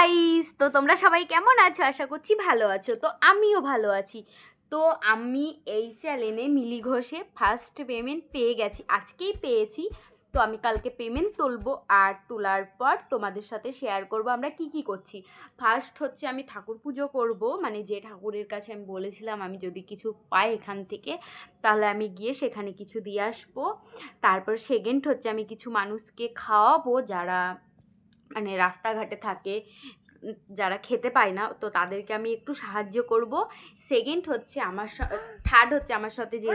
Guys, তো তোমরা সবাই কেমন আছো? আশা করছি ভালো আছো। তো আমিও ভালো আছি। তো আমি এই চ্যানেলে মিলি ঘোষে ফার্স্ট পেমেন্ট পেয়ে গেছি, আজকেই পেয়েছি। তো আমি কালকে পেমেন্ট তুলবো, আর তোলার পর তোমাদের সাথে শেয়ার করব আমরা কি কি করছি। ফার্স্ট হচ্ছে আমি ঠাকুর পুজো করব, মানে যে ঠাকুরের কাছে আমি বলেছিলাম আমি যদি কিছু পাই এখান থেকে তাহলে আমি গিয়ে সেখানে কিছু দিয়ে আসবো। তারপর সেকেন্ড হচ্ছে আমি কিছু মানুষকে খাওয়াবো যারা মানে রাস্তাঘাটে থাকে, যারা খেতে পায় না, তো তাদেরকে আমি একটু সাহায্য করব। সেকেন্ড হচ্ছে থার্ড হচ্ছে আমার সাথে যে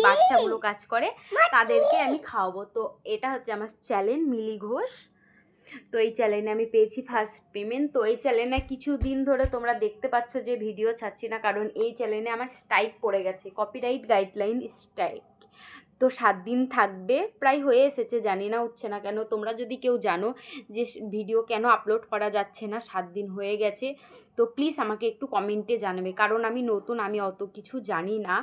বাচ্চাগুলো কাজ করে তাদেরকে আমি খাওয়াবো। তো এটা হচ্ছে আমার চ্যানেল মিলি ঘোষ। তো এই চ্যানেলে আমি পেয়েছি ফার্স্ট পেমেন্ট। তো এই চ্যানেলে কিছুদিন ধরে তোমরা দেখতে পাচ্ছ যে ভিডিও ছাড়ছি না, কারণ এই চ্যানেলে আমার স্ট্রাইক পড়ে গেছে, কপিরাইট গাইডলাইন স্ট্রাইক। তো 7 দিন থাকবে, প্রায় হয়ে এসেছে, জানি না উঠছে না কেন। তোমরা যদি কেউ জানো যে ভিডিও কেন আপলোড করা যাচ্ছে না, 7 দিন হয়ে গেছে, তো প্লিজ আমাকে একটু কমেন্টে জানাবে, কারণ আমি নতুন, আমি অত কিছু জানি না।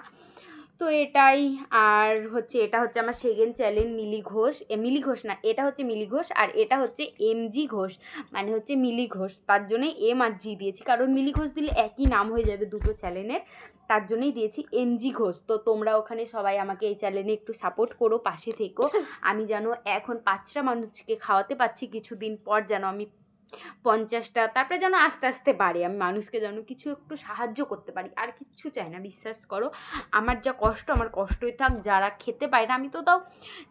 তো এটাই। আর হচ্ছে এটা হচ্ছে আমার সেকেন্ড চ্যানেল মিলি ঘোষ, মিলি ঘোষ না, এটা হচ্ছে মিলি ঘোষ, আর এটা হচ্ছে এমজি ঘোষ, মানে হচ্ছে মিলি ঘোষ, তার জন্যই এম আর জি দিয়েছি, কারণ মিলি ঘোষ দিলে একই নাম হয়ে যাবে দুটো চ্যানেলের, তার জন্যই দিয়েছি এমজি ঘোষ। তো তোমরা ওখানে সবাই আমাকে এই চ্যানেলে একটু সাপোর্ট করো, পাশে থেকো। আমি যেন এখন 5টা মানুষকে খাওয়াতে পারছি, কিছুদিন পর যেন আমি 50টা, তারপরে যেন আস্তে আস্তে বাড়ে, আমি মানুষকে যেন কিছু একটু সাহায্য করতে পারি, আর কিচ্ছু চাই না। বিশ্বাস করো, আমার যা কষ্ট, আমার কষ্টই থাক। যারা খেতে পায় না, আমি তো তাও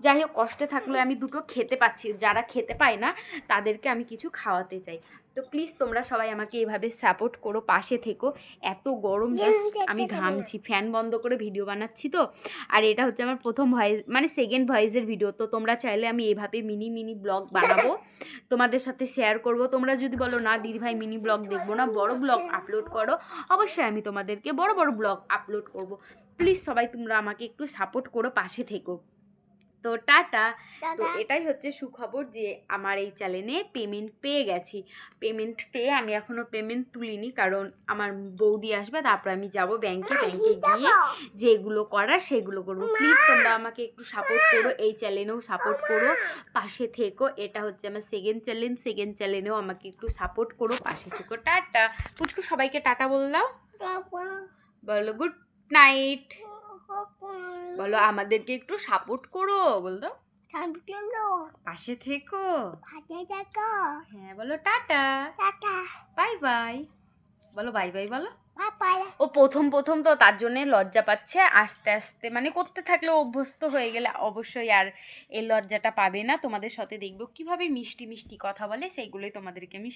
যাই হোক কষ্টে থাকলে আমি দুটো খেতে পাচ্ছি, যারা খেতে পায় না তাদেরকে আমি কিছু খাওয়াতে চাই। তো প্লিজ তোমরা সবাই আমাকে এইভাবে সাপোর্ট করো, পাশে থেকো। এত গরম, জাস্ট আমি ঘামছি, ফ্যান বন্ধ করে ভিডিও বানাচ্ছি তো। আর এটা হচ্ছে আমার প্রথম ভয়েস, মানে সেকেন্ড ভয়েসের ভিডিও। তো তোমরা চাইলে আমি এইভাবে মিনি মিনি ব্লগ বানাবো, তোমাদের সাথে শেয়ার করব। তোমরা যদি বলো না দিদি ভাই মিনি ব্লগ দেখবো না, বড় ব্লগ আপলোড করো, অবশ্যই আমি তোমাদেরকে বড় বড় ব্লগ আপলোড করব। প্লিজ সবাই তোমরা আমাকে একটু সাপোর্ট করো, পাশে থেকো। তো টাটা। তো এটাই হচ্ছে সুখবর যে আমার এই চ্যানেলে পেমেন্ট পেয়ে গেছি। পেমেন্ট পেয়ে আমি এখনও পেমেন্ট তুলিনি, কারণ আমার বৌদি আসবে, তারপর আমি যাব ব্যাংকে গিয়ে যেগুলো করার সেগুলো করবো। প্লিজ তোমরা আমাকে একটু সাপোর্ট করো, এই চ্যানেলেও সাপোর্ট করো, পাশে থেকো। এটা হচ্ছে আমার সেকেন্ড চ্যানেলেও আমাকে একটু সাপোর্ট করো, পাশে থেকো। টাটা। পুচকু, সবাইকে টাটা বল দাও, বলো গুড নাইট, বলো আমাদেরকে একটু সাপোর্ট করো, বল দাও পাশে থেকো, হ্যাঁ বলো টাটা, বাই বাই, বলো বাই বাই, বলো ও প্রথম প্রথম তো তার জন্যে লজ্জা পাচ্ছে, আস্তে আস্তে মানে করতে থাকলে অভ্যস্ত হয়ে গেলে অবশ্যই আর এই লজ্জাটা পাবে না। তোমাদের সাথে দেখবো কিভাবে মিষ্টি মিষ্টি কথা বলে, সেইগুলোই তোমাদেরকে আমি